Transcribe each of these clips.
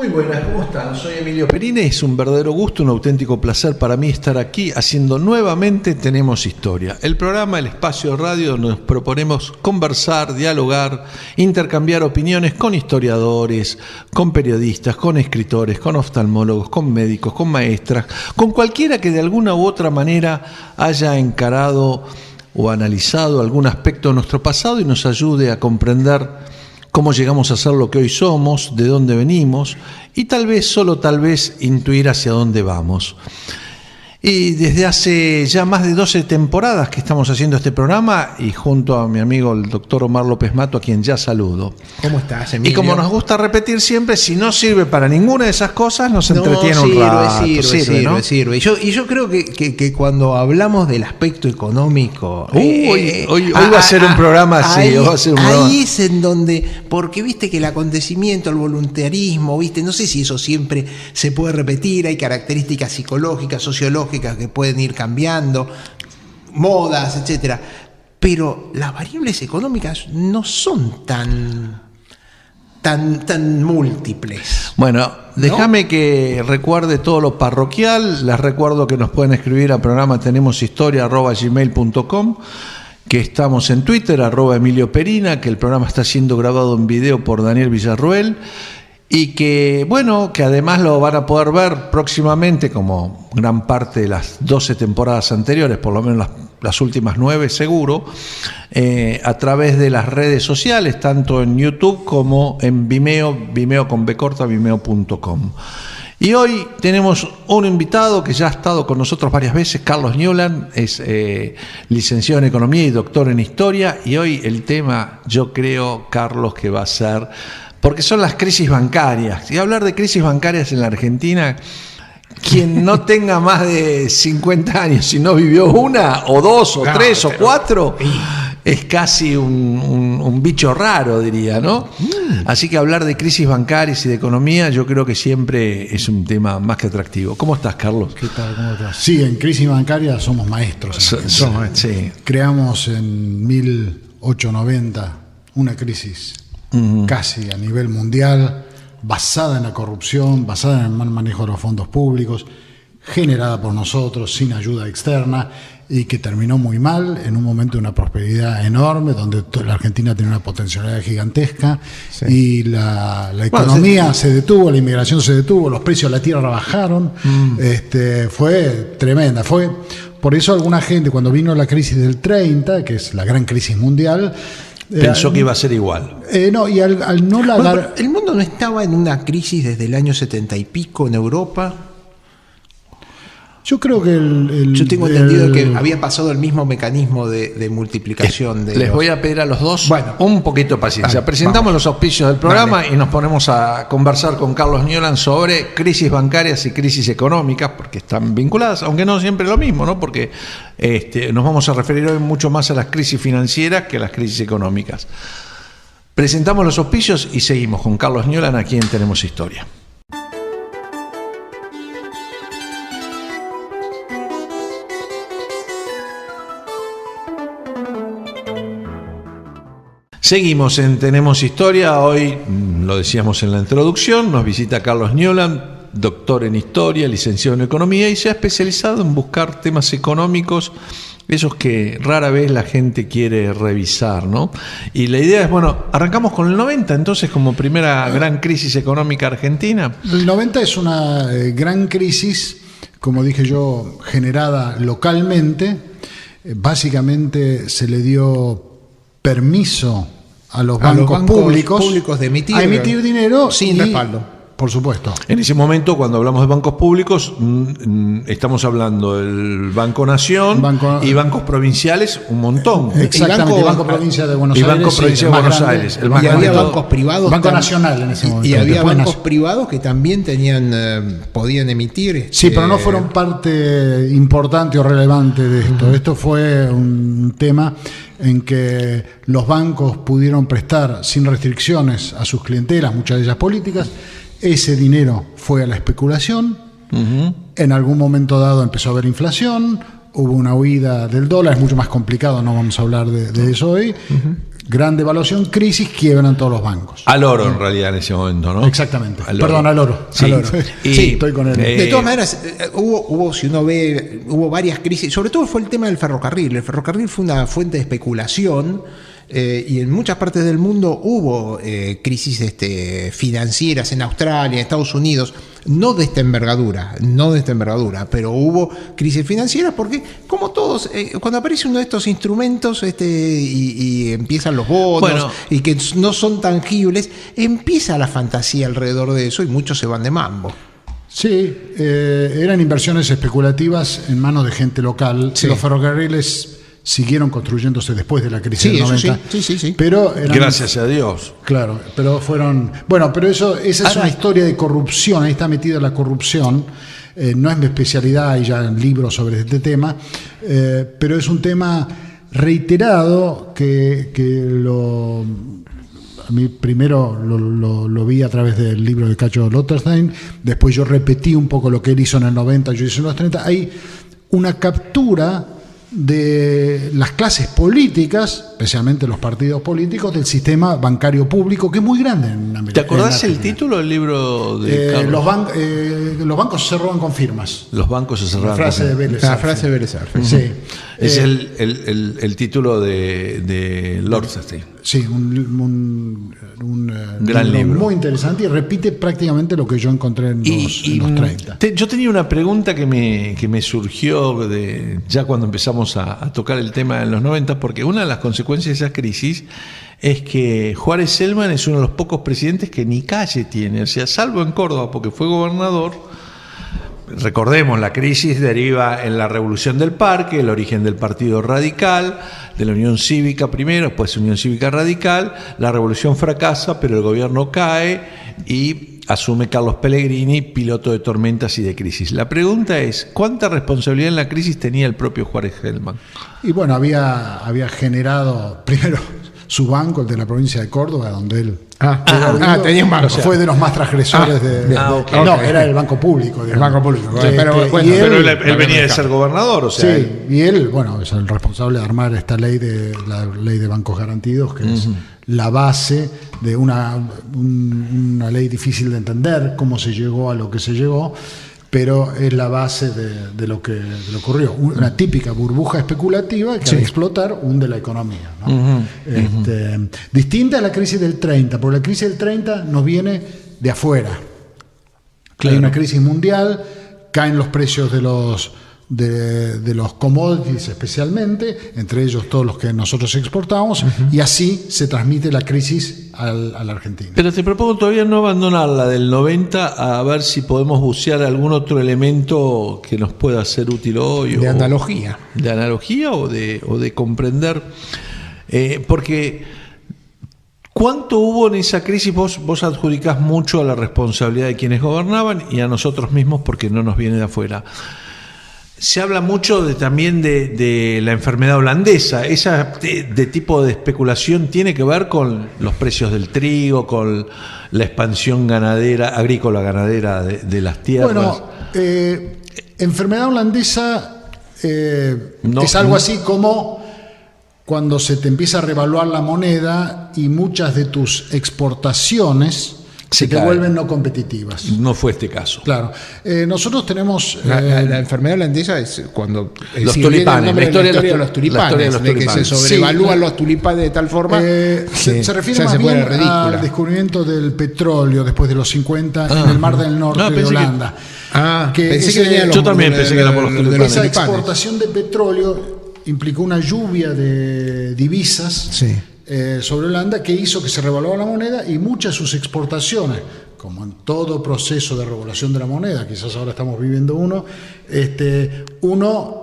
Muy buenas, ¿cómo están? Soy Emilio Perini, es un verdadero gusto, un auténtico placer para mí estar aquí haciendo nuevamente Tenemos Historia, el programa, el espacio de radio donde nos proponemos conversar, dialogar, intercambiar opiniones con historiadores, con periodistas, con escritores, con oftalmólogos, con médicos, con maestras, con cualquiera que de alguna u otra manera haya encarado o analizado algún aspecto de nuestro pasado y nos ayude a comprender cómo llegamos a ser lo que hoy somos, de dónde venimos y tal vez, solo tal vez, intuir hacia dónde vamos. Y desde hace ya más de 12 temporadas que estamos haciendo este programa y junto a mi amigo el doctor Omar López Mato, a quien ya saludo. ¿Cómo estás, Emilio? Y como nos gusta repetir siempre, si no sirve para ninguna de esas cosas, nos entretiene un rato. Sirve. Y yo creo que cuando hablamos del aspecto económico... Hoy va a ser un programa así. Ahí es en donde... Porque viste que el acontecimiento, el voluntarismo, viste, no sé si eso siempre se puede repetir, hay características psicológicas, sociológicas, que pueden ir cambiando, modas, etcétera, pero las variables económicas no son tan múltiples. Bueno, déjame que recuerde todo lo parroquial. Les recuerdo que nos pueden escribir al programa tenemoshistoria@gmail.com, que estamos en Twitter @Emilio Perina, que el programa está siendo grabado en video por Daniel Villarruel. Y que, bueno, que además lo van a poder ver próximamente, como gran parte de las 12 temporadas anteriores, por lo menos las últimas 9 seguro, a través de las redes sociales, tanto en YouTube como en Vimeo, Vimeo con B corta, vimeo.com. Y hoy tenemos un invitado que ya ha estado con nosotros varias veces, Carlos Newland, es licenciado en Economía y doctor en Historia, y hoy el tema, yo creo, Carlos, que va a ser... porque son las crisis bancarias. Y hablar de crisis bancarias en la Argentina, quien no tenga más de 50 años, si no vivió una, o dos, o tres, o cuatro, es casi un bicho raro, diría, ¿no? Así que hablar de crisis bancarias y de economía, yo creo que siempre es un tema más que atractivo. ¿Cómo estás, Carlos? ¿Qué tal? ¿Cómo estás? Sí, en crisis bancaria somos maestros. Sí. Creamos en 1890 una crisis casi a nivel mundial, basada en la corrupción, basada en el mal manejo de los fondos públicos, generada por nosotros, sin ayuda externa, y que terminó muy mal, en un momento de una prosperidad enorme, donde la Argentina tiene una potencialidad gigantesca, y la economía se detuvo, la inmigración se detuvo, los precios de la tierra bajaron, fue tremenda, por eso alguna gente, cuando vino la crisis del 30, que es la gran crisis mundial, pensó que iba a ser igual. No, y al no la dar... ¿El mundo no estaba en una crisis desde el año 70 y pico en Europa? Yo creo que yo tengo entendido que había pasado el mismo mecanismo de multiplicación. Les voy a pedir a los dos un poquito de paciencia. Presentamos los auspicios del programa y nos ponemos a conversar con Carlos Newland sobre crisis bancarias y crisis económicas, porque están vinculadas, aunque no siempre lo mismo, ¿no? Porque nos vamos a referir hoy mucho más a las crisis financieras que a las crisis económicas. Presentamos los auspicios y seguimos con Carlos Newland, aquí en Tenemos Historia. Seguimos en Tenemos Historia. Hoy, lo decíamos en la introducción, nos visita Carlos Newland, doctor en Historia, licenciado en Economía, y se ha especializado en buscar temas económicos, esos que rara vez la gente quiere revisar, ¿no? Y la idea es, arrancamos con el 90, entonces, como primera gran crisis económica argentina. El 90 es una gran crisis, como dije yo, generada localmente. Básicamente se le dio permiso a los bancos públicos de emitir dinero sin respaldo. Por supuesto. En ese momento, cuando hablamos de bancos públicos, estamos hablando del Banco Nación y bancos provinciales, un montón. Exactamente, el Banco Provincia de Buenos Aires. Y Banco Provincia de Buenos Aires. Y había bancos privados. Banco Nacional en ese momento. Y había bancos privados que también podían emitir. Sí, pero no fueron parte importante o relevante de esto. Esto fue un tema en que los bancos pudieron prestar sin restricciones a sus clientelas, muchas de ellas políticas. Ese dinero fue a la especulación. En algún momento dado empezó a haber inflación, hubo una huida del dólar, es mucho más complicado, no vamos a hablar de eso hoy. gran devaluación, crisis, quiebran todos los bancos. Al oro, en realidad, en ese momento, ¿no? Exactamente. Al Perdón, al oro. Sí. Al oro. Y, estoy con él. De todas maneras, si uno ve, hubo varias crisis, sobre todo fue el tema del ferrocarril. El ferrocarril fue una fuente de especulación. Y en muchas partes del mundo hubo crisis financieras, en Australia, en Estados Unidos, no de esta envergadura, pero hubo crisis financieras porque, como todos, cuando aparece uno de estos instrumentos y empiezan los bonos y que no son tangibles, empieza la fantasía alrededor de eso y muchos se van de mambo. Sí, eran inversiones especulativas en manos de gente local. Sí. Los ferrocarriles siguieron construyéndose después de la crisis del 90. Sí. Pero eran, gracias a Dios. Claro, pero fueron... Bueno, pero esa es una historia de corrupción, ahí está metida la corrupción. No es mi especialidad, hay ya libros sobre este tema, pero es un tema reiterado que a mí primero lo vi a través del libro de Cacho Lotterstein, después yo repetí un poco lo que él hizo en el 90, yo hice en los 30. Hay una captura de las clases políticas, especialmente los partidos políticos, del sistema bancario público, que es muy grande en América. ¿Te acordás el título del libro de Carlos? Los bancos se roban con firmas. Los bancos se cerraron. La frase de Vélez. La frase de Vélez. Sí. Es el título de Lotterstein. Sí, un gran libro. Muy interesante y repite prácticamente lo que yo encontré en los 30. Yo tenía una pregunta que me surgió ya cuando empezamos a tocar el tema en los 90, porque una de las consecuencias de esa crisis es que Juárez Celman es uno de los pocos presidentes que ni calle tiene, o sea, salvo en Córdoba, porque fue gobernador. Recordemos, la crisis deriva en la Revolución del Parque, el origen del Partido Radical, de la Unión Cívica primero, después Unión Cívica Radical. La revolución fracasa, pero el gobierno cae y asume Carlos Pellegrini, piloto de tormentas y de crisis. La pregunta es, ¿cuánta responsabilidad en la crisis tenía el propio Juárez Celman? Y bueno, había generado primero su banco, el de la provincia de Córdoba, donde él tenía un banco. Fue de los más transgresores era el banco público. El banco público. Pero él venía de ser gobernador, o sea. Sí, y él, es el responsable de armar esta la ley de bancos garantidos, que es la base de una ley difícil de entender, cómo se llegó a lo que se llegó, pero es la base de lo que ocurrió. Una típica burbuja especulativa que al explotar hunde la economía, ¿no? Distinta a la crisis del 30, porque la crisis del 30 nos viene de afuera. Claro. Hay una crisis mundial, caen los precios de los commodities especialmente, entre ellos todos los que nosotros exportamos, y así se transmite la crisis a la Argentina. Pero te propongo todavía no abandonar la del 90, a ver si podemos bucear algún otro elemento que nos pueda ser útil hoy. De analogía. De analogía o de comprender. Porque ¿cuánto hubo en esa crisis? Vos adjudicás mucho a la responsabilidad de quienes gobernaban y a nosotros mismos porque no nos viene de afuera. Se habla mucho también de la enfermedad holandesa. Esa de tipo de especulación tiene que ver con los precios del trigo, con la expansión agrícola ganadera de las tierras. Bueno, enfermedad holandesa es algo así como cuando se te empieza a revaluar la moneda y muchas de tus exportaciones se te vuelven no competitivas. No fue este caso. Claro. Nosotros tenemos... La enfermedad holandesa es cuando... Los tulipanes. La historia de los tulipanes. De que se sobrevalúan los tulipanes de tal forma... se refiere más bien al descubrimiento del petróleo después de los 50 en el Mar del Norte de Holanda. Yo también pensé que era por los tulipanes. Esa exportación de petróleo implicó una lluvia de divisas... sobre Holanda, que hizo que se revaluara la moneda y muchas de sus exportaciones, como en todo proceso de revaluación de la moneda, quizás ahora estamos viviendo uno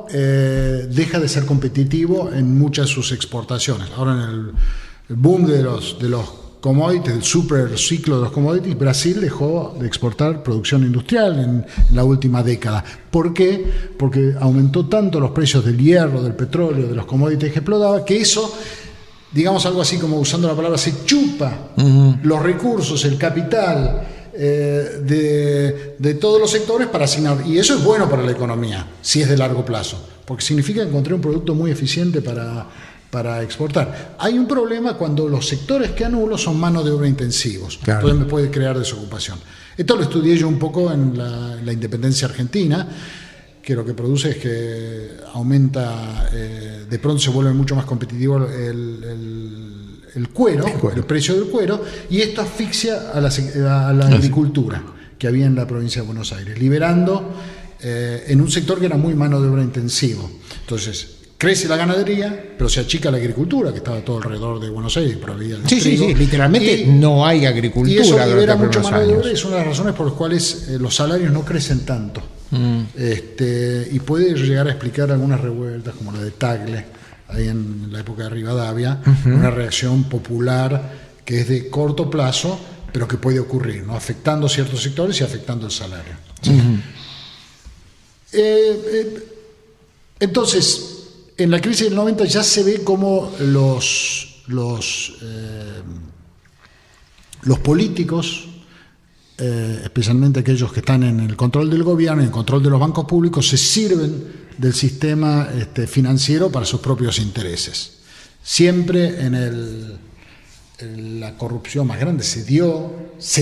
deja de ser competitivo en muchas de sus exportaciones. Ahora en el boom de los commodities, el super ciclo de los commodities, Brasil dejó de exportar producción industrial en la última década. ¿Por qué? Porque aumentó tanto los precios del hierro, del petróleo, de los commodities que explotaba, que eso, digamos algo así como usando la palabra, se chupa los recursos, el capital de todos los sectores para asignar. Y eso es bueno para la economía, si es de largo plazo, porque significa encontrar un producto muy eficiente para para exportar. Hay un problema cuando los sectores que anulo son mano de obra intensivos, Claro. entonces me puede crear desocupación. Esto lo estudié yo un poco en la independencia argentina, que lo que produce es que aumenta, de pronto se vuelve mucho más competitivo el cuero, el precio del cuero, y esto asfixia a la agricultura que había en la provincia de Buenos Aires, liberando en un sector que era muy mano de obra intensivo. Entonces, crece la ganadería, pero se achica la agricultura, que estaba todo alrededor de Buenos Aires, pero había el trigo. Sí, literalmente no hay agricultura. Y eso libera durante mucho unos mano de obra, años. y es una de las razones por las cuales los salarios no crecen tanto. Y puede llegar a explicar algunas revueltas, como la de Tagle, ahí en la época de Rivadavia, una reacción popular que es de corto plazo, pero que puede ocurrir, ¿no? Afectando ciertos sectores y afectando el salario. Entonces, en la crisis del 90 ya se ve cómo los políticos, especialmente aquellos que están en el control del gobierno, en el control de los bancos públicos, se sirven del sistema financiero para sus propios intereses. Siempre en la corrupción más grande se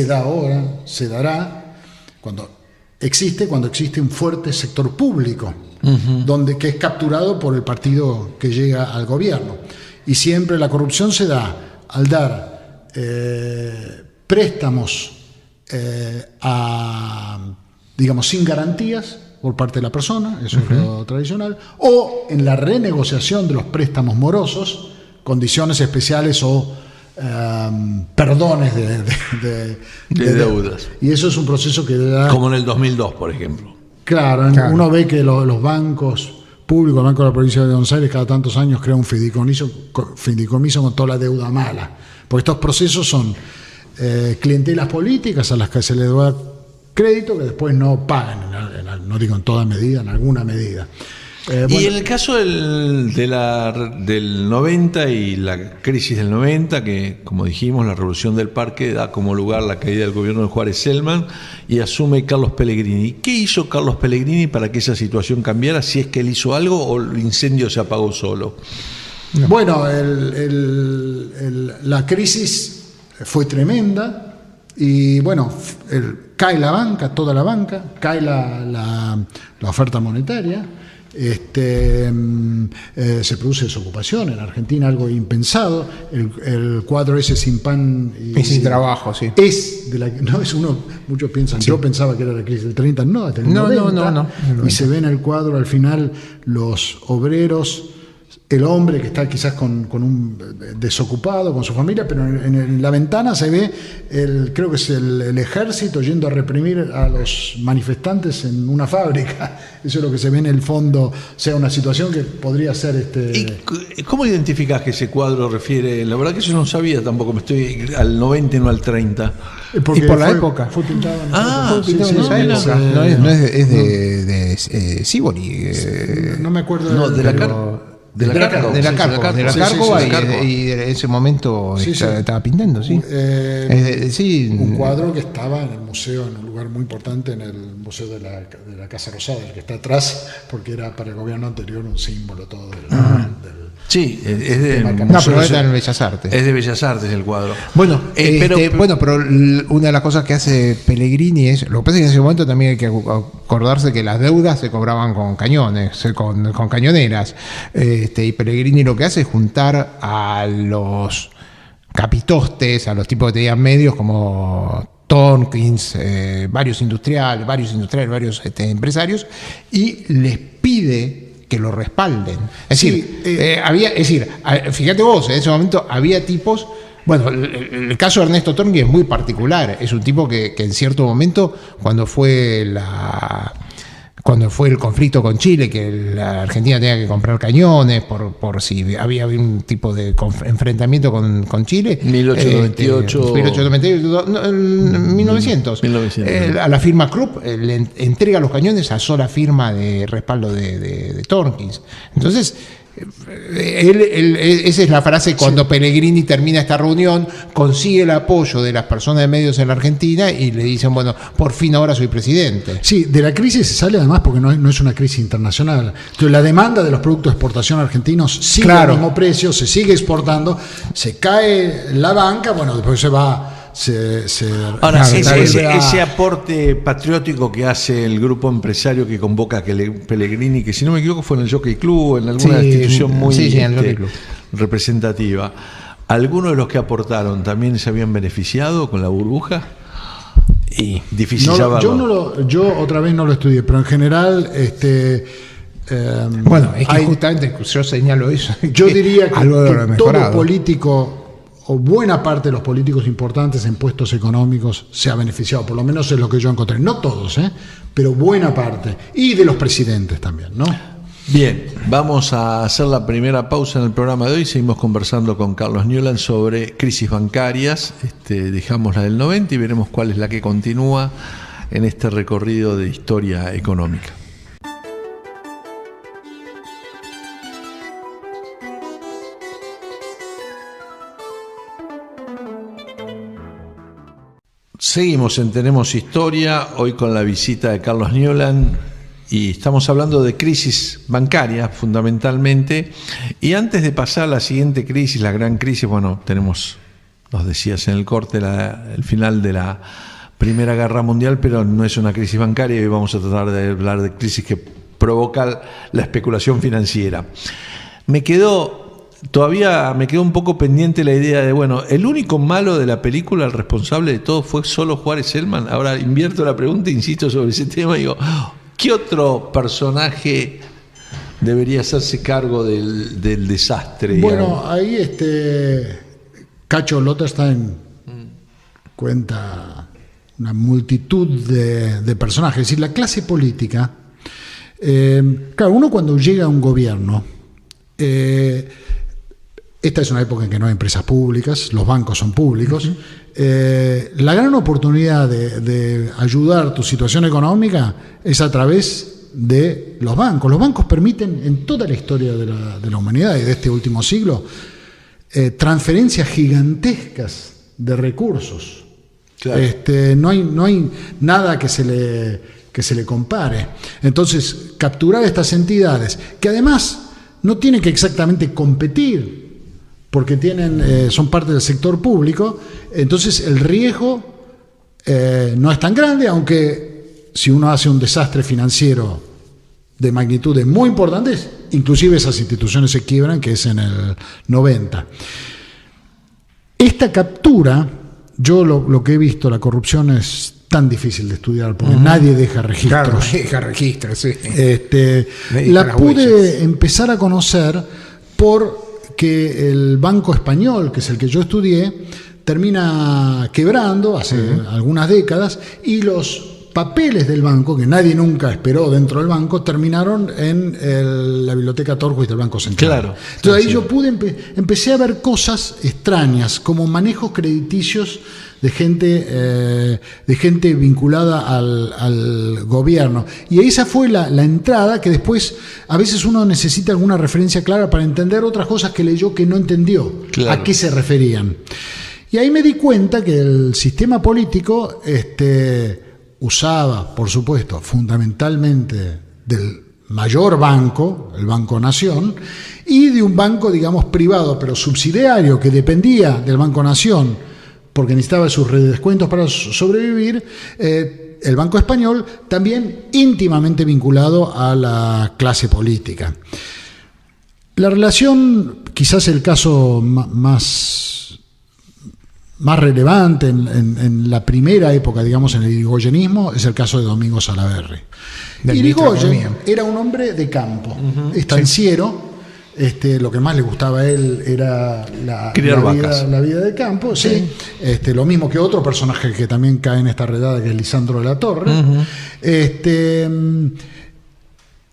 da ahora, se dará, cuando existe un fuerte sector público, que es capturado por el partido que llega al gobierno. Y siempre la corrupción se da al dar préstamos digamos, sin garantías por parte de la persona, eso es lo tradicional, o en la renegociación de los préstamos morosos, condiciones especiales o perdones de deudas. Y eso es un proceso que da... Como en el 2002, por ejemplo. Claro. Uno ve que los bancos públicos, el Banco de la Provincia de Buenos Aires, cada tantos años crea un fideicomiso con toda la deuda mala. Porque estos procesos son clientelas políticas a las que se les da crédito que después no pagan, no digo en toda medida, en alguna medida. Y en el caso del 90 y la crisis del 90, que como dijimos, la revolución del parque da como lugar la caída del gobierno de Juárez Selman y asume Carlos Pellegrini. ¿Qué hizo Carlos Pellegrini para que esa situación cambiara? Si es que él hizo algo o el incendio se apagó solo. No. Bueno, la crisis fue tremenda y bueno, cae la banca, toda la banca, cae la oferta monetaria. Se produce desocupación en Argentina, algo impensado. El cuadro ese sin pan y sin trabajo, sí. Muchos piensan, sí. Yo pensaba que era la crisis del 30, no, es del 90, no. Y se ve en el cuadro al final los obreros, el hombre que está quizás con un desocupado, con su familia, pero en la ventana se ve, creo que es el ejército yendo a reprimir a los manifestantes en una fábrica. Eso es lo que se ve en el fondo, o sea, una situación que podría ser... ¿Y cómo identificás que ese cuadro refiere? La verdad que yo no sabía tampoco, me estoy al 90 y no al 30. Porque y por la época. Fue pintado en esa época. No es de Sibori. No me acuerdo. No, de la Cárcova, y en ese momento estaba pintando, sí. Un cuadro que estaba en el museo, en un lugar muy importante, en el Museo de la Casa Rosada, el que está atrás, porque era para el gobierno anterior un símbolo todo del sí, es de... No, pero está en Bellas Artes. Es de Bellas Artes el cuadro. Pero una de las cosas que hace Pellegrini es... Lo que pasa es que en ese momento también hay que acordarse que las deudas se cobraban con cañones, con cañoneras. Y Pellegrini lo que hace es juntar a los capitostes, a los tipos que tenían medios como Tompkins, varios industriales, varios empresarios, y les pide que lo respalden. Es decir, fíjate vos, en ese momento había tipos. Bueno, el caso de Ernesto Tompkins es muy particular. Es un tipo que en cierto momento, cuando fue el conflicto con Chile, que la Argentina tenía que comprar cañones por si había un tipo de enfrentamiento con Chile. 1900. A la firma Krupp le entrega los cañones a sola firma de respaldo de Tompkins. Entonces, esa es la frase cuando Pellegrini termina esta reunión, consigue el apoyo de las personas de medios en la Argentina y le dicen, bueno, por fin ahora soy presidente. Sí, de la crisis se sale además porque no es una crisis internacional. Entonces la demanda de los productos de exportación argentinos sigue al mismo precio, se sigue exportando, se cae la banca, bueno, después se va... Ahora, ese aporte patriótico que hace el grupo empresario que convoca a Pellegrini, que si no me equivoco fue en el Jockey Club, en alguna institución muy representativa, ¿algunos de los que aportaron también se habían beneficiado con la burbuja? Y difícil saberlo. Yo otra vez no lo estudié, pero en general bueno, es que justamente yo señalo eso. Yo diría que todo político o buena parte de los políticos importantes en puestos económicos se ha beneficiado, por lo menos es lo que yo encontré. No todos, pero buena parte. Y de los presidentes también, ¿no? Bien, vamos a hacer la primera pausa en el programa de hoy. Seguimos conversando con Carlos Newland sobre crisis bancarias. Dejamos la del 90 y veremos cuál es la que continúa en este recorrido de historia económica. Seguimos en Tenemos Historia, hoy con la visita de Carlos Newland, y estamos hablando de crisis bancaria fundamentalmente. Y antes de pasar a la siguiente crisis, la gran crisis, bueno, tenemos, nos decías en el corte, el final de la Primera Guerra Mundial, pero no es una crisis bancaria, y hoy vamos a tratar de hablar de crisis que provoca la especulación financiera. Todavía me quedó un poco pendiente la idea de, bueno, el único malo de la película, el responsable de todo, fue solo Juárez Selman. Ahora invierto la pregunta, insisto sobre ese tema, y digo, ¿qué otro personaje debería hacerse cargo del desastre? Bueno, digamos? Ahí Cacho Lotterstein cuenta una multitud de personajes. Es decir, la clase política, claro, uno cuando llega a un gobierno, esta es una época en que no hay empresas públicas, los bancos son públicos. La gran oportunidad de ayudar tu situación económica es a través de los bancos. Los bancos permiten, en toda la historia de la humanidad y de este último siglo, transferencias gigantescas de recursos. Claro. No hay nada que se le compare. Entonces, capturar estas entidades, que además no tienen que exactamente competir, porque son parte del sector público, entonces el riesgo no es tan grande, aunque si uno hace un desastre financiero de magnitudes muy importantes, inclusive esas instituciones se quiebran, que es en el 90. Esta captura, yo lo que he visto, la corrupción es tan difícil de estudiar, porque nadie deja registros. Claro, deja registros, sí. La pude empezar a conocer porque el Banco Español, que es el que yo estudié, termina quebrando hace algunas décadas, y los papeles del banco, que nadie nunca esperó dentro del banco, terminaron en la biblioteca Torquist del Banco Central. Claro. Entonces ahí yo empecé a ver cosas extrañas, como manejos crediticios de gente vinculada al gobierno. Y esa fue la entrada, que después a veces uno necesita alguna referencia clara para entender otras cosas que leyó que no entendió, claro, a qué se referían. Y ahí me di cuenta que el sistema político usaba, por supuesto, fundamentalmente del mayor banco, el Banco Nación, y de un banco, digamos, privado, pero subsidiario, que dependía del Banco Nación, porque necesitaba sus redescuentos para sobrevivir, el Banco Español, también íntimamente vinculado a la clase política. La relación, quizás el caso más relevante en la primera época, digamos, en el irigoyenismo, es el caso de Domingo Salaverry. Irigoyen era un hombre de campo, estanciero. Lo que más le gustaba a él era la vida de campo, sí. Lo mismo que otro personaje que también cae en esta redada, que es Lisandro de la Torre.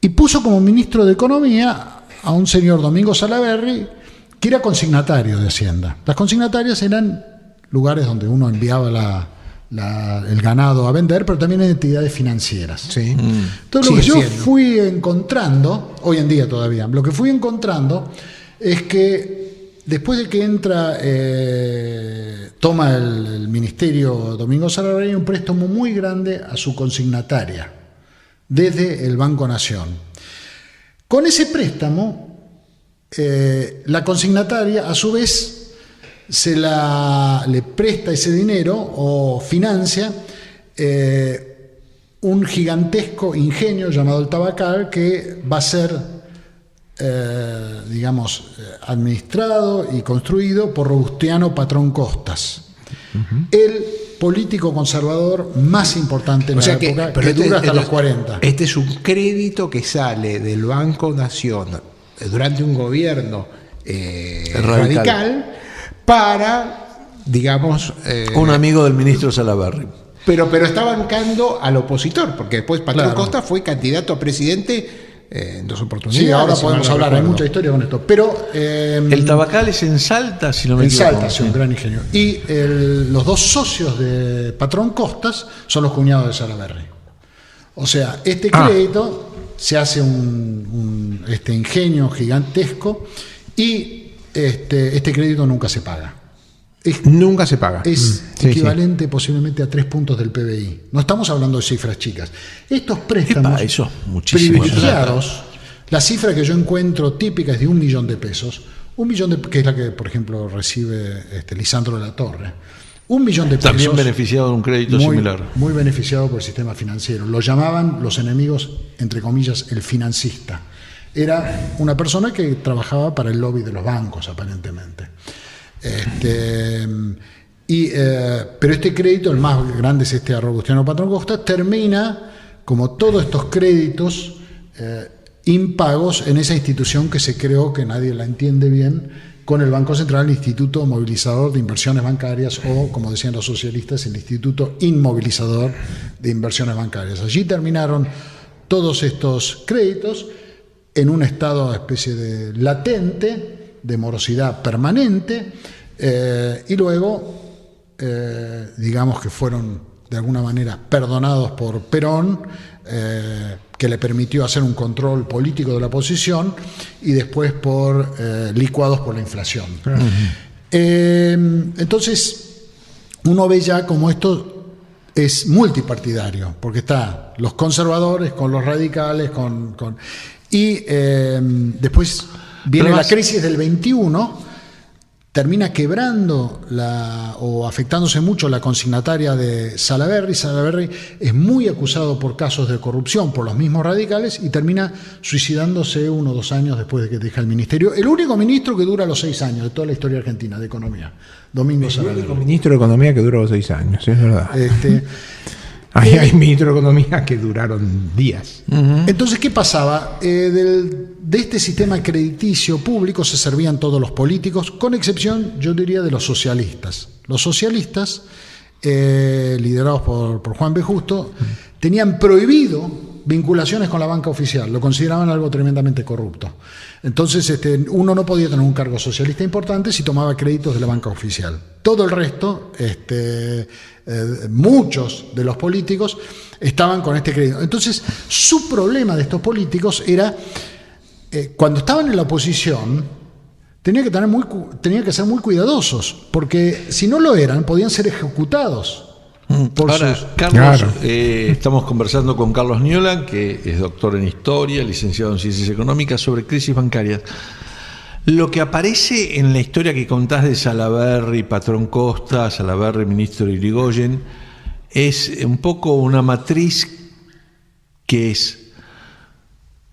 Y puso como ministro de Economía a un señor Domingo Salaverry, que era consignatario de Hacienda. Las consignatarias eran lugares donde uno enviaba el ganado a vender, pero también en entidades financieras. Sí. Entonces, lo que yo fui encontrando, hoy en día todavía, lo que fui encontrando es que después de que toma el ministerio Domingo Salaverry, hay un préstamo muy grande a su consignataria desde el Banco Nación. Con ese préstamo, la consignataria a su vez le presta ese dinero o financia un gigantesco ingenio llamado el Tabacal, que va a ser administrado y construido por Robustiano Patrón Costas, el político conservador más importante en la época, que dura hasta los 40. Este es un crédito que sale del Banco Nación durante un gobierno radical para, digamos... un amigo del ministro Salaverry. Pero está bancando al opositor, porque después Patrón Costa fue candidato a presidente en 2 oportunidades. Sí, ahora podemos hablar, hay mucha historia con esto. Pero el Tabacal es en Salta, si no me equivoco. En Salta, sí, un gran ingenio. Y los 2 socios de Patrón Costas son los cuñados de Salaverry. O sea, este crédito se hace este ingenio gigantesco y este crédito nunca se paga. Nunca se paga. Es equivalente posiblemente a 3 puntos del PBI. No estamos hablando de cifras chicas. Estos préstamos privilegiados, la cifra que yo encuentro típica es de 1 millón de pesos. 1 millón que es la que, por ejemplo, recibe Lisandro de la Torre. 1 millón de pesos. También beneficiado de un crédito similar. Muy beneficiado por el sistema financiero. Lo llamaban los enemigos, entre comillas, el financista. Era una persona que trabajaba para el lobby de los bancos, aparentemente. Pero este crédito, el más grande es a Robustiano Patrón Costa, termina, como todos estos créditos impagos, en esa institución que se creó, que nadie la entiende bien, con el Banco Central, el Instituto Movilizador de Inversiones Bancarias, o, como decían los socialistas, el Instituto Inmovilizador de Inversiones Bancarias. Allí terminaron todos estos créditos en un estado especie de latente, de morosidad permanente, y luego, digamos que fueron de alguna manera perdonados por Perón, que le permitió hacer un control político de la oposición, y después licuados por la inflación. Entonces, uno ve ya como esto es multipartidario, porque está los conservadores con los radicales, y después viene la crisis del 21, termina quebrando o afectándose mucho la consignataria de Salaverry. Salaverry es muy acusado por casos de corrupción por los mismos radicales y termina suicidándose 1 o 2 años después de que deja el ministerio. El único ministro que dura los 6 años de toda la historia argentina de economía, Domingo Salaverry. El único ministro de Economía que dura los 6 años, es verdad. Hay ministros de Economía que duraron días. Entonces, ¿qué pasaba? De este sistema crediticio público se servían todos los políticos, con excepción, yo diría, de los socialistas. Los socialistas, liderados por Juan B. Justo, tenían prohibido vinculaciones con la banca oficial, lo consideraban algo tremendamente corrupto. Entonces, uno no podía tener un cargo socialista importante si tomaba créditos de la banca oficial. Todo el resto, muchos de los políticos estaban con este crédito. Entonces, su problema de estos políticos era, cuando estaban en la oposición, tenían que ser muy cuidadosos, porque si no lo eran, podían ser ejecutados. Carlos, estamos conversando con Carlos Niolan, que es doctor en Historia, licenciado en Ciencias Económicas, sobre crisis bancarias. Lo que aparece en la historia que contás de Salaverry, Patrón Costa, Salaverry, ministro Irigoyen, es un poco una matriz que es: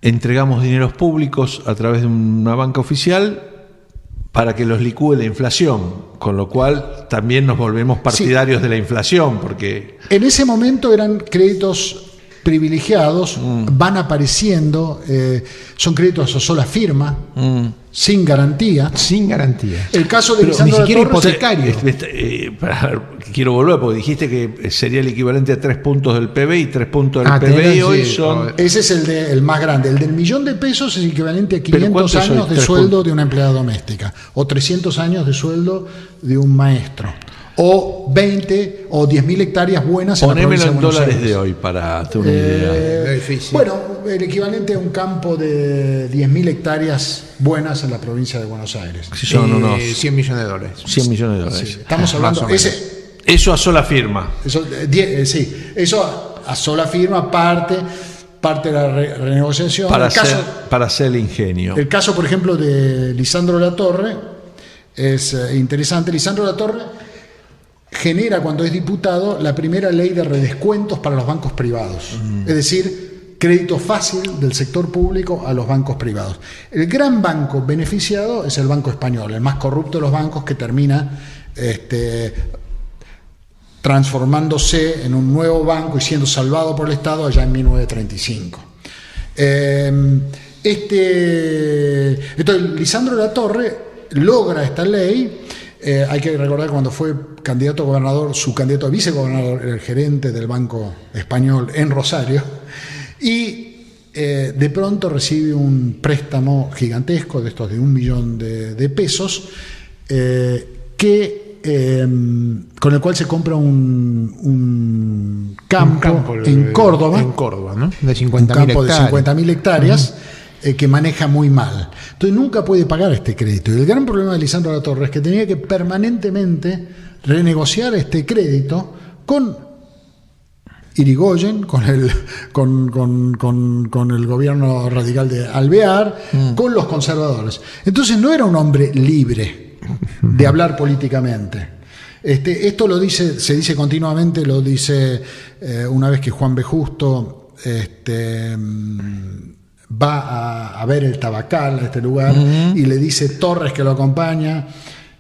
entregamos dineros públicos a través de una banca oficial para que los licúe la inflación, con lo cual también nos volvemos partidarios de la inflación, porque... En ese momento eran créditos privilegiados, van apareciendo, son créditos a sola firma, sin garantía. Sin garantía. El caso de Lisandro ni siquiera Torres, hipotecario. Quiero volver, porque dijiste que sería el equivalente a 3 puntos del PBI, 3 puntos del PBI hoy son... Ese es el más grande. El del $1.000.000 es equivalente a 500 años de sueldo de una empleada doméstica, o 300 años de sueldo de un maestro. o 20 o 10.000 hectáreas buenas en la provincia Ponémelo en de Buenos dólares Aires. de hoy para hacer una idea. Difícil. Bueno, el equivalente a un campo de 10.000 hectáreas buenas en la provincia de Buenos Aires. Si son unos $100 millones. 100 millones de dólares. Sí, estamos hablando, más o menos. Eso a sola firma. Eso a sola firma parte de la renegociación. Para hacer el ingenio. El caso, por ejemplo, de Lisandro Latorre es interesante. Lisandro Latorre genera, cuando es diputado, la primera ley de redescuentos para los bancos privados. Es decir, crédito fácil del sector público a los bancos privados. El gran banco beneficiado es el Banco Español, el más corrupto de los bancos, que termina transformándose en un nuevo banco y siendo salvado por el Estado allá en 1935. Entonces, Lisandro Latorre logra esta ley. Hay que recordar que cuando fue candidato a gobernador, su candidato a vicegobernador era el gerente del Banco Español en Rosario, y de pronto recibe un préstamo gigantesco de estos de 1 millón de pesos, con el cual se compra un campo en Córdoba. En Córdoba, ¿no? De 50.000 un campo hectáreas. de 50.000 hectáreas. Que maneja muy mal. Entonces nunca puede pagar este crédito. Y el gran problema de Lisandro Latorre es que tenía que permanentemente renegociar este crédito con Irigoyen, con el gobierno radical de Alvear, con los conservadores. Entonces no era un hombre libre de hablar políticamente. Esto se dice continuamente, lo dice una vez que Juan B. Justo va a ver el Tabacal, a este lugar, y le dice Torres, que lo acompaña: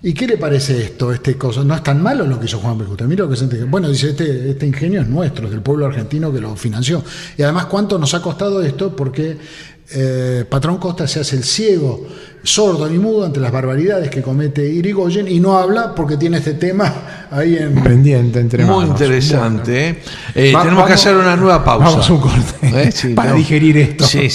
¿y qué le parece esto? Cosa no es tan malo lo que hizo Juan B. Justo. Mira lo que siente. Bueno, dice, este ingenio es nuestro, es del pueblo argentino que lo financió. Y además, ¿cuánto nos ha costado esto? Porque Patrón Costa se hace el ciego, sordo y mudo ante las barbaridades que comete Irigoyen, y no habla porque tiene este tema ahí en pendiente entre manos. Muy interesante. Bueno. Tenemos que hacer una nueva pausa. Vamos a un corte para digerir esto. Sí.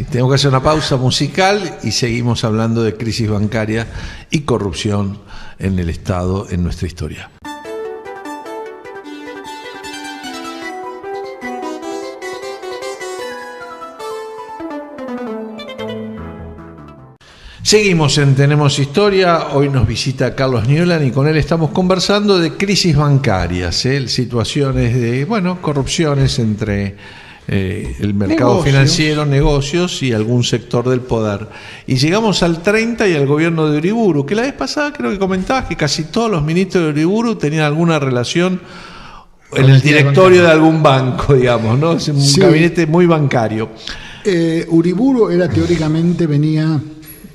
Tenemos que hacer una pausa musical y seguimos hablando de crisis bancaria y corrupción en el Estado, en nuestra historia. Seguimos en Tenemos Historia. Hoy nos visita Carlos Newland y con él estamos conversando de crisis bancarias, situaciones de corrupciones entre el mercado financiero, negocios y algún sector del poder. Y llegamos al 30 y al gobierno de Uriburu, que la vez pasada creo que comentabas que casi todos los ministros de Uriburu tenían alguna relación en el directorio de algún banco, digamos, ¿no? Es un gabinete muy bancario. Uriburu venía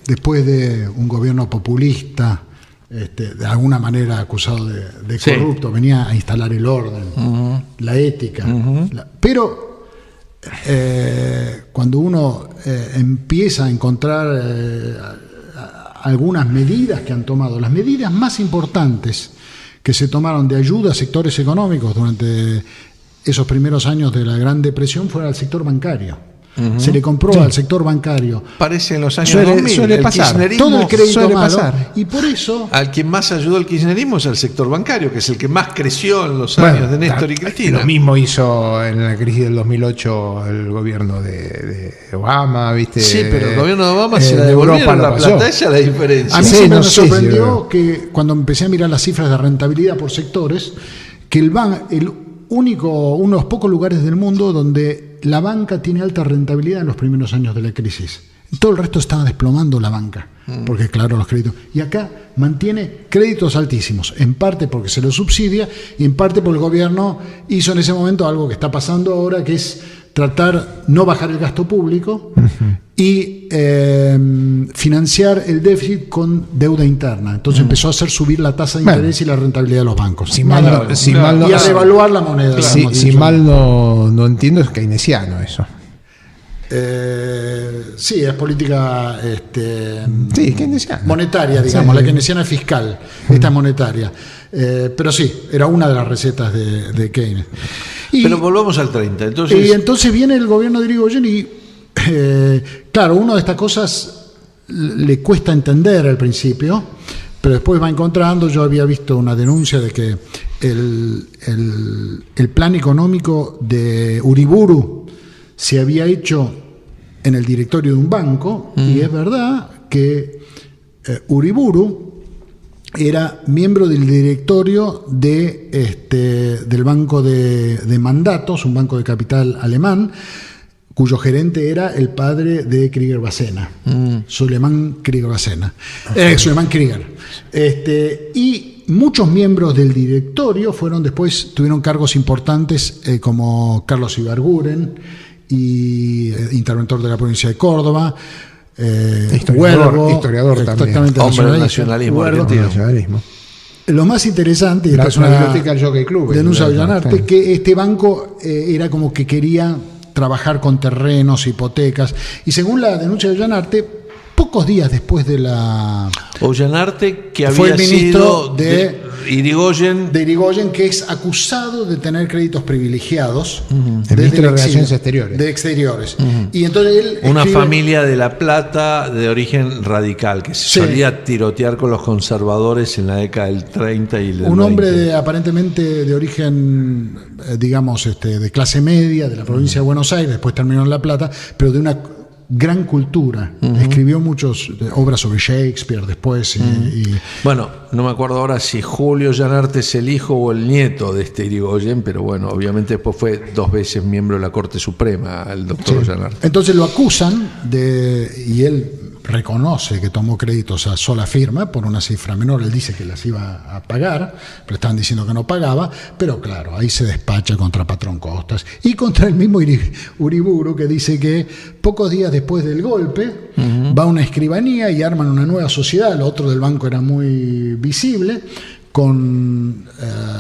después de un gobierno populista, de alguna manera acusado de corrupto, venía a instalar el orden, la ética. Pero cuando uno empieza a encontrar algunas medidas que han tomado, las medidas más importantes que se tomaron de ayuda a sectores económicos durante esos primeros años de la Gran Depresión, fueron al sector bancario. Se le compró al sector bancario. Parece en los años 2000. Suele pasar. Todo el crédito suele malo. Pasar. Y por eso... Al que más ayudó el kirchnerismo es al sector bancario, que es el que más creció en los años de Néstor y Cristina. Lo mismo hizo en la crisis del 2008 el gobierno de Obama, ¿viste? Sí, pero el gobierno de Obama se la devolvieron la plata. Esa es la diferencia. A mí siempre me sorprendió que cuando empecé a mirar las cifras de rentabilidad por sectores, que uno de los pocos lugares del mundo donde la banca tiene alta rentabilidad en los primeros años de la crisis. Todo el resto estaba desplomando la banca, porque claro, los créditos. Y acá mantiene créditos altísimos, en parte porque se los subsidia y en parte porque el gobierno hizo en ese momento algo que está pasando ahora, que es tratar no bajar el gasto público y financiar el déficit con deuda interna. Entonces empezó a hacer subir la tasa de interés y la rentabilidad de los bancos. Y a devaluar la moneda. Si mal no entiendo, es keynesiano eso. Sí, es política monetaria, digamos. La keynesiana es fiscal, esta es monetaria. Pero sí, era una de las recetas de Keynes. Pero volvamos al 30. Y entonces viene el gobierno de Irigoyen y, claro, una de estas cosas le cuesta entender al principio, pero después va encontrando. Yo había visto una denuncia de que el plan económico de Uriburu se había hecho en el directorio de un banco, y es verdad que Uriburu era miembro del directorio del Banco de Mandatos, un banco de capital alemán, cuyo gerente era el padre de Krieger-Bassena, Suleiman Krieger-Bassena. Suleiman Krieger. Y muchos miembros del directorio tuvieron cargos importantes, como Carlos Ibarguren, y interventor de la provincia de Córdoba, historiador también. Hombre del nacionalismo argentino. Lo más interesante, y esta es una biblioteca del Jockey Club, denuncia de Ollanarte, que este banco era como que quería trabajar con terrenos, hipotecas, y según la denuncia de Ollanarte, pocos días después de la... Ollanarte, que fue había el ministro sido de Irigoyen. De Irigoyen, que es acusado de tener créditos privilegiados. El ministro de Relaciones Exteriores. De Exteriores. Y entonces él una familia de La Plata de origen radical, que se solía tirotear con los conservadores en la década del 30 y del 20. Un hombre aparentemente de origen, digamos, de clase media, de la provincia de Buenos Aires, después terminó en La Plata, pero de una gran cultura. Escribió muchas obras sobre Shakespeare después. Bueno, no me acuerdo ahora si Julio Ollanarte es el hijo o el nieto de Irigoyen, pero bueno, obviamente después fue 2 veces miembro de la Corte Suprema, el doctor Ollanarte. Entonces lo acusan y él reconoce que tomó créditos a sola firma por una cifra menor. Él dice que las iba a pagar, pero estaban diciendo que no pagaba. Pero claro, ahí se despacha contra Patrón Costas y contra el mismo Uriburu, que dice que pocos días después del golpe va a una escribanía y arman una nueva sociedad. El otro del banco era muy visible, con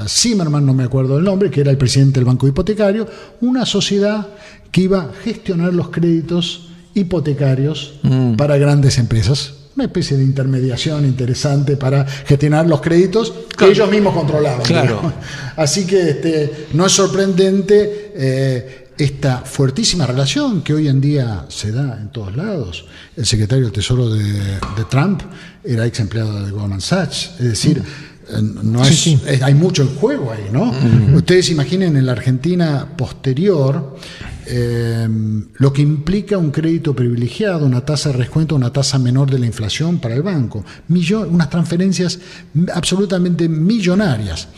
Zimmerman, no me acuerdo el nombre, que era el presidente del banco hipotecario, una sociedad que iba a gestionar los créditos hipotecarios para grandes empresas, una especie de intermediación interesante para gestionar los créditos que ellos mismos controlaban. Claro. Así que no es sorprendente esta fuertísima relación que hoy en día se da en todos lados. El secretario del Tesoro de Trump era ex empleado de Goldman Sachs, es decir, hay mucho en juego ahí, ¿no? Ustedes imaginen en la Argentina posterior lo que implica un crédito privilegiado, una tasa de descuento, una tasa menor de la inflación para el banco, unas transferencias absolutamente millonarias.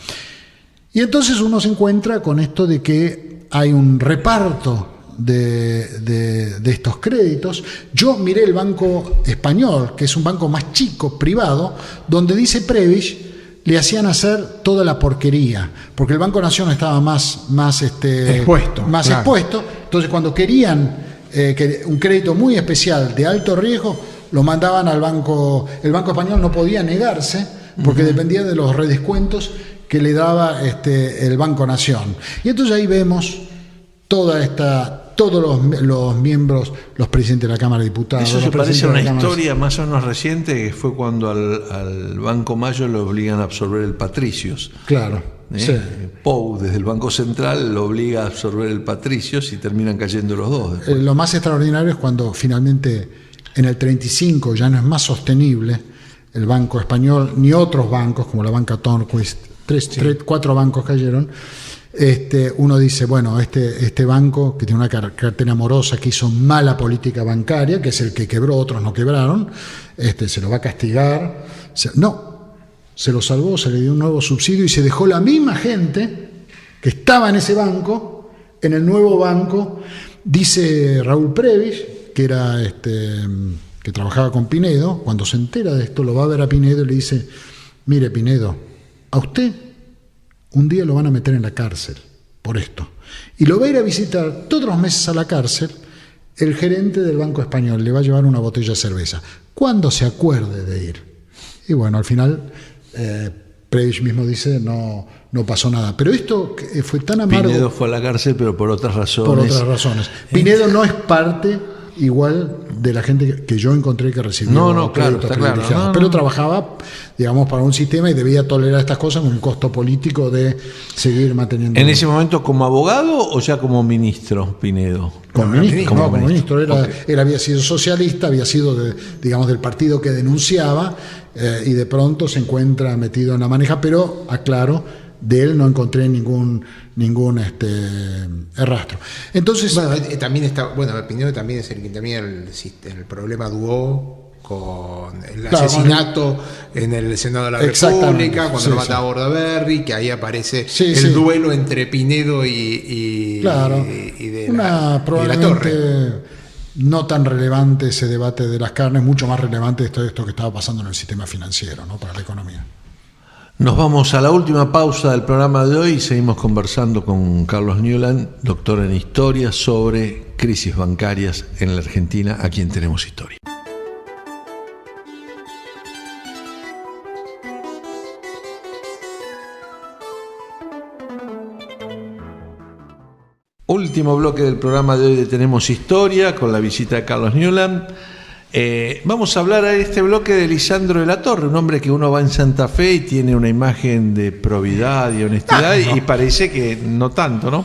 Y entonces uno se encuentra con esto de que hay un reparto de estos créditos. Yo miré el Banco Español, que es un banco más chico, privado, donde dice Prebisch le hacían hacer toda la porquería, porque el Banco Nación estaba más expuesto. Entonces, cuando querían un crédito muy especial de alto riesgo, lo mandaban al banco. El Banco Español no podía negarse, porque dependía de los redescuentos que le daba el Banco Nación. Y entonces ahí vemos todos los miembros, los presidentes de la Cámara de Diputados. Eso se parece a una historia más o menos reciente, que fue cuando al Banco Mayo lo obligan a absorber el Patricios. Claro. Sí. Pou, desde el Banco Central, lo obliga a absorber el Patricios y terminan cayendo los dos. Lo más extraordinario es cuando finalmente en el 35 ya no es más sostenible el Banco Español, ni otros bancos como la banca Tornquist, 4 bancos cayeron. Uno dice, bueno, este banco que tiene una cartera morosa, que hizo mala política bancaria, que es el que quebró, otros no quebraron, se lo va a castigar. Se lo salvó, se le dio un nuevo subsidio y se dejó la misma gente que estaba en ese banco, en el nuevo banco. Dice Raúl Prebisch, que era que trabajaba con Pinedo, cuando se entera de esto, lo va a ver a Pinedo y le dice: mire, Pinedo, a usted un día lo van a meter en la cárcel por esto. Y lo va a ir a visitar todos los meses a la cárcel el gerente del Banco Español, le va a llevar una botella de cerveza, cuando se acuerde de ir. Y bueno, al final Prebisch mismo dice, no pasó nada. Pero esto fue tan amargo. Pinedo fue a la cárcel, pero por otras razones. Por otras razones. Pinedo no es parte igual de la gente que yo encontré que recibió créditos privilegiados, pero trabajaba, digamos, para un sistema y debía tolerar estas cosas con un costo político de seguir manteniendo. ¿En ese momento como abogado o ya como ministro, Pinedo? Como ministro. Como ministro. Él había sido socialista, había sido, digamos, del partido que denunciaba, y de pronto se encuentra metido en la maneja, pero aclaro, de él no encontré ningún rastro. Entonces, también está, bueno, mi opinión también es el problema Duó con el asesinato en el Senado de la República, cuando lo mata a Bordaberry, que ahí aparece el duelo entre Pinedo y de la Torre. No tan relevante ese debate de las carnes, mucho más relevante esto que estaba pasando en el sistema financiero, ¿no?, para la economía. Nos vamos a la última pausa del programa de hoy y seguimos conversando con Carlos Newland, doctor en historia, sobre crisis bancarias en la Argentina, a quien tenemos historia. Último bloque del programa de hoy de Tenemos Historia, con la visita de Carlos Newland. Vamos a hablar en este bloque de Lisandro de la Torre, un hombre que uno va en Santa Fe y tiene una imagen de probidad y honestidad, y parece que no tanto, ¿no?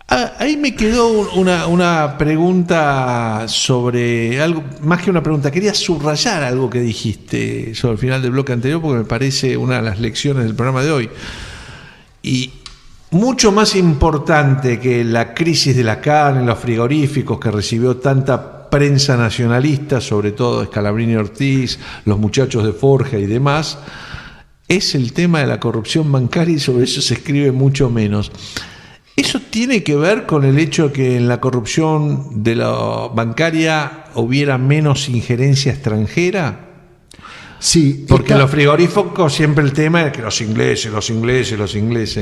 Ahí me quedó una pregunta sobre algo, más que una pregunta, quería subrayar algo que dijiste sobre el final del bloque anterior, porque me parece una de las lecciones del programa de hoy. Y mucho más importante que la crisis de la carne, los frigoríficos que recibió tanta prensa nacionalista, sobre todo Scalabrini Ortiz, los muchachos de Forja y demás, es el tema de la corrupción bancaria, y sobre eso se escribe mucho menos. ¿Eso tiene que ver con el hecho que en la corrupción de la bancaria hubiera menos injerencia extranjera? Sí, porque en los frigoríficos siempre el tema es que los ingleses,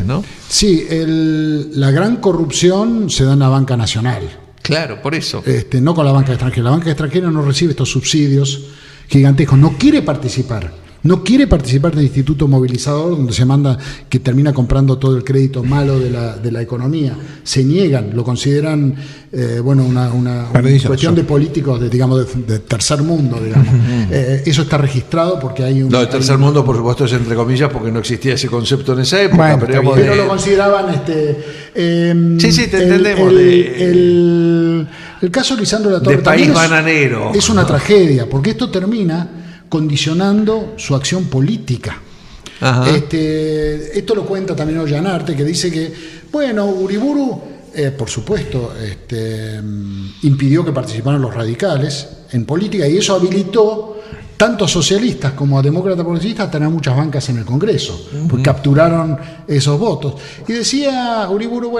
¿no? Sí, la gran corrupción se da en la banca nacional. Claro, por eso. No con la banca extranjera. La banca extranjera no recibe estos subsidios gigantescos, no quiere participar del instituto movilizador, donde se manda, que termina comprando todo el crédito malo de la economía. Se niegan, lo consideran una cuestión de políticos de tercer mundo, digamos. Eso está registrado porque hay un... No, de tercer mundo, por supuesto, es entre comillas, porque no existía ese concepto en esa época. Bueno, pero lo consideraban... sí, te entendemos. El caso de Lisandro de la Torre de país bananero. Es una tragedia, porque esto termina condicionando su acción política. Esto lo cuenta también Ollanarte, que dice que, Uriburu, por supuesto, impidió que participaran los radicales en política, y eso habilitó tanto a socialistas como a demócratas progresistas a tener muchas bancas en el Congreso, pues capturaron esos votos. Y decía Uriburu,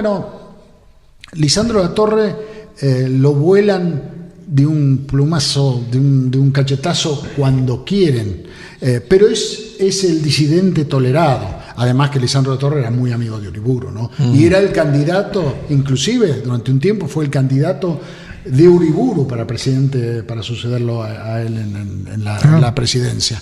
Lisandro de la Torre lo vuelan de un plumazo, de un cachetazo cuando quieren, pero es el disidente tolerado. Además que Lisandro de Torre era muy amigo de Uriburu, ¿no? Y era el candidato, inclusive durante un tiempo fue el candidato de Uriburu para presidente, para sucederlo a él en la presidencia.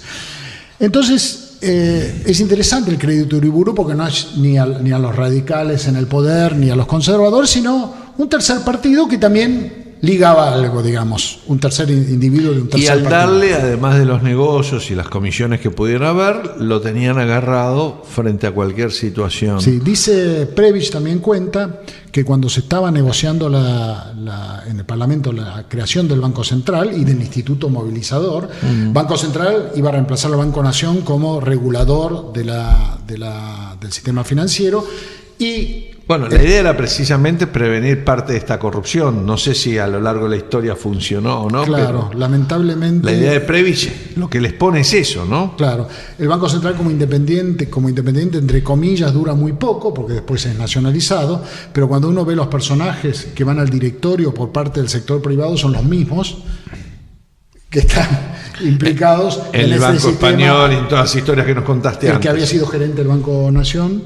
Entonces es interesante el crédito de Uriburu, porque no es ni a los radicales en el poder ni a los conservadores, sino un tercer partido que también ligaba algo, digamos, un tercer individuo de un tercer partido. Y al darle, además de los negocios y las comisiones que pudiera haber, lo tenían agarrado frente a cualquier situación. Sí, dice Prebisch, también cuenta que cuando se estaba negociando en el Parlamento la creación del Banco Central y del Instituto Movilizador, Banco Central iba a reemplazar al Banco Nación como regulador del sistema financiero. Y la idea era precisamente prevenir parte de esta corrupción. No sé si a lo largo de la historia funcionó o no. Claro, pero lamentablemente. La idea de Prebisch lo que les pone es eso, ¿no? Claro. El Banco Central como independiente entre comillas, dura muy poco, porque después es nacionalizado, pero cuando uno ve los personajes que van al directorio por parte del sector privado, son los mismos que están implicados en el Banco Español y en todas las historias que nos contaste antes. El que había sido gerente del Banco Nación,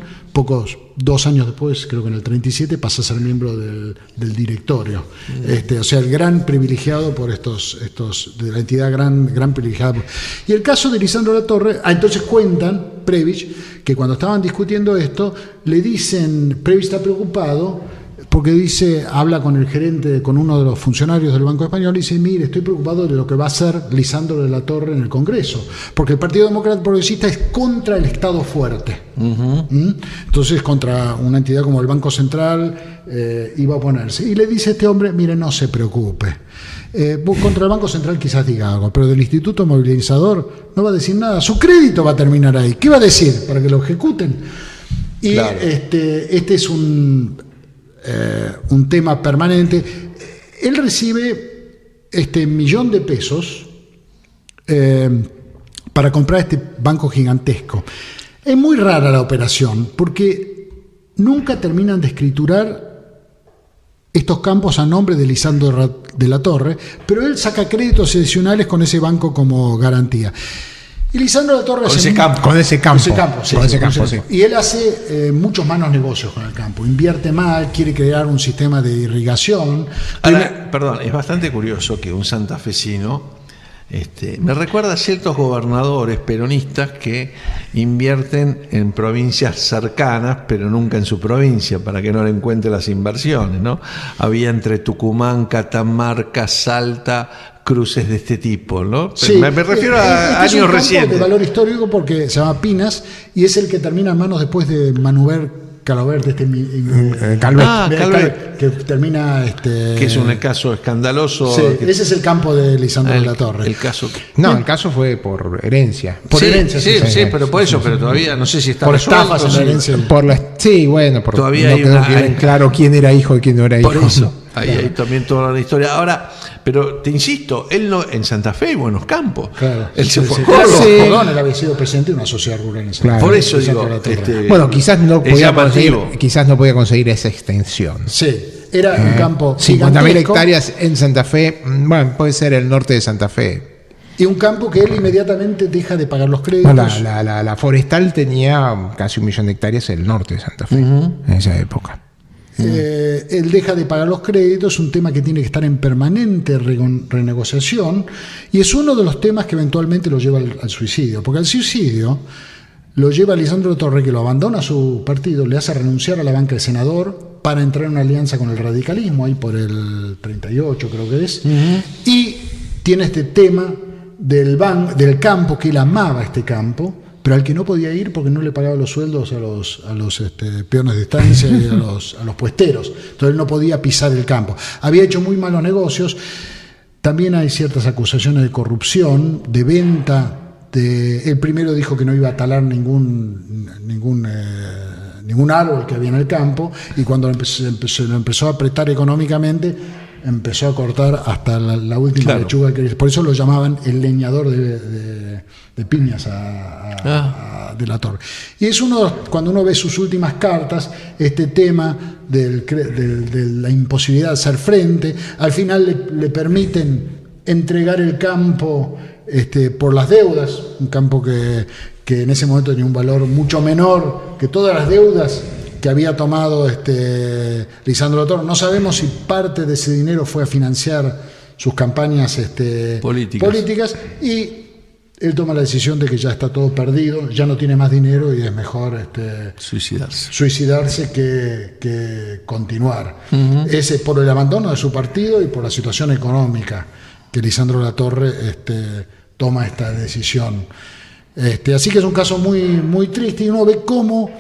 2 años después, creo que en el 37, pasa a ser miembro del directorio. O sea, el gran privilegiado por estos de la entidad gran privilegiada. Y el caso de Lisandro de la Torre, entonces cuentan, Prebisch, que cuando estaban discutiendo esto, le dicen, Prebisch está preocupado, porque dice, habla con el gerente, con uno de los funcionarios del Banco Español, y dice, mire, estoy preocupado de lo que va a hacer Lisandro de la Torre en el Congreso, porque el Partido Demócrata Progresista es contra el Estado fuerte. Entonces, contra una entidad como el Banco Central iba a oponerse. Y le dice a este hombre, mire, no se preocupe. Contra el Banco Central quizás diga algo, pero del Instituto Movilizador no va a decir nada. Su crédito va a terminar ahí. ¿Qué va a decir? Para que lo ejecuten. Y claro, este es un tema permanente. Él recibe $1.000.000 de pesos para comprar este banco gigantesco. Es muy rara la operación porque nunca terminan de escriturar estos campos a nombre de Lisandro de la Torre, pero él saca créditos adicionales con ese banco como garantía. Y Lisandro de la Torre con ese campo. Y él hace muchos malos negocios con el campo. Invierte mal, quiere crear un sistema de irrigación. Ahora, perdón, es bastante curioso que un santafesino me recuerda a ciertos gobernadores peronistas que invierten en provincias cercanas, pero nunca en su provincia, para que no le encuentre las inversiones, ¿no? Había entre Tucumán, Catamarca, Salta, cruces de este tipo, ¿no? Sí, me refiero a años recientes. Es de valor histórico porque se llama Pinas y es el que termina en manos después de Manuver Calvet, que termina que es un caso escandaloso. Sí, ese es el campo de Lisandro de la Torre. El caso fue por herencia. Sí, pero por eso, pero todavía no sé si está por resuelto. Estafas en la herencia. Todavía no hay quedó claro quién era hijo y quién no era hijo. Por eso. Hay también toda la historia. Ahora, pero te insisto, él no, en Santa Fe hay buenos campos. Claro, él se fue Córdoba, él había sido presidente de una sociedad rural en Santa Fe. Por eso digo, quizás no podía conseguir esa extensión. Sí, era un campo 50.000 hectáreas en Santa Fe, bueno, puede ser el norte de Santa Fe. Y un campo que él inmediatamente deja de pagar los créditos. La forestal tenía casi 1.000.000 de hectáreas en el norte de Santa Fe en esa época. Él deja de pagar los créditos, un tema que tiene que estar en permanente renegociación, y es uno de los temas que eventualmente lo lleva al suicidio, porque al suicidio lo lleva a Lisandro de Torre, que lo abandona a su partido, le hace renunciar a la banca de senador para entrar en una alianza con el radicalismo, ahí por el 38 creo que es, y tiene este tema del campo, que él amaba este campo, pero al que no podía ir porque no le pagaba los sueldos a los peones de estancia y a los puesteros. Entonces él no podía pisar el campo. Había hecho muy malos negocios. También hay ciertas acusaciones de corrupción, de venta. Él primero dijo que no iba a talar ningún árbol que había en el campo, y cuando lo empezó a apretar económicamente, empezó a cortar hasta la última lechuga que por eso lo llamaban el leñador de piñas de la Torre. Y es cuando uno ve sus últimas cartas, este tema de la imposibilidad de hacer frente, al final le permiten entregar el campo por las deudas, un campo que en ese momento tenía un valor mucho menor que todas las deudas que había tomado Lisandro de la Torre. No sabemos si parte de ese dinero fue a financiar sus campañas políticas, y él toma la decisión de que ya está todo perdido, ya no tiene más dinero y es mejor suicidarse que continuar. Ese por el abandono de su partido y por la situación económica que Lisandro de la Torre toma esta decisión. Así que es un caso muy, muy triste, y uno ve cómo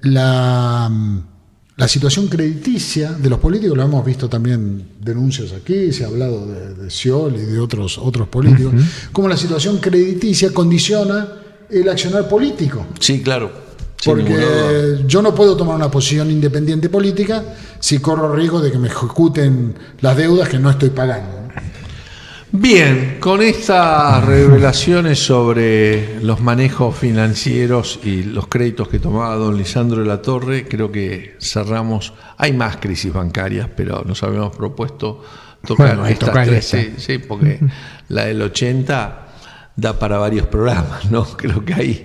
la situación crediticia de los políticos, lo hemos visto también denuncias aquí, se ha hablado de Scioli y de otros políticos, cómo la situación crediticia condiciona el accionar político. Sí, claro. Porque yo no puedo tomar una posición independiente política si corro riesgo de que me ejecuten las deudas que no estoy pagando. Bien, con estas revelaciones sobre los manejos financieros y los créditos que tomaba don Lisandro de la Torre, creo que cerramos. Hay más crisis bancarias, pero nos habíamos propuesto tocar estas tres. Sí, porque la del 80 da para varios programas, ¿no? Creo que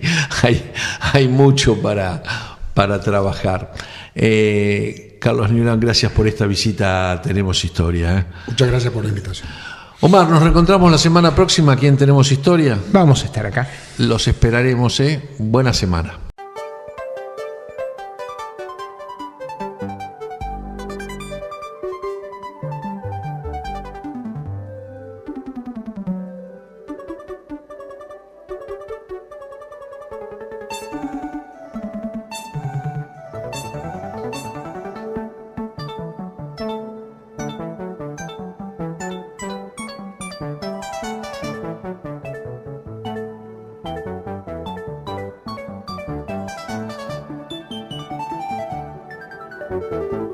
hay mucho para trabajar. Carlos Newland, gracias por esta visita. Tenemos Historia. Muchas gracias por la invitación. Omar, nos reencontramos la semana próxima aquí en Tenemos Historia. Vamos a estar acá. Los esperaremos, Buena semana. Thank you.